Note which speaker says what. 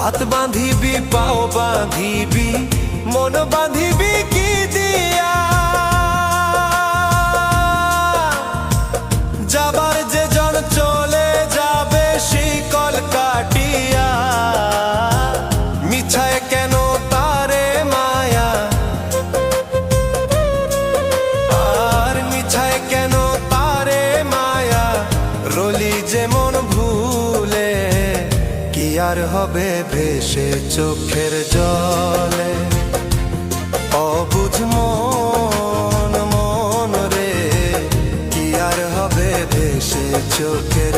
Speaker 1: হাত বাঁধিবি পাও বাঁধিবি মন বাঁধিবি কি দিয়া, যাবার যে জন চলে যাবে শিকল কাটিয়া। মিছায় কেন তারে মায়া, আর মিছায় কেন তারে মায়া, রলি যেমন ভুলে কি আর হবে ভেসে চোখের জলে। অবুঝ মন মন রে কি আর হবে ভেসে চোখের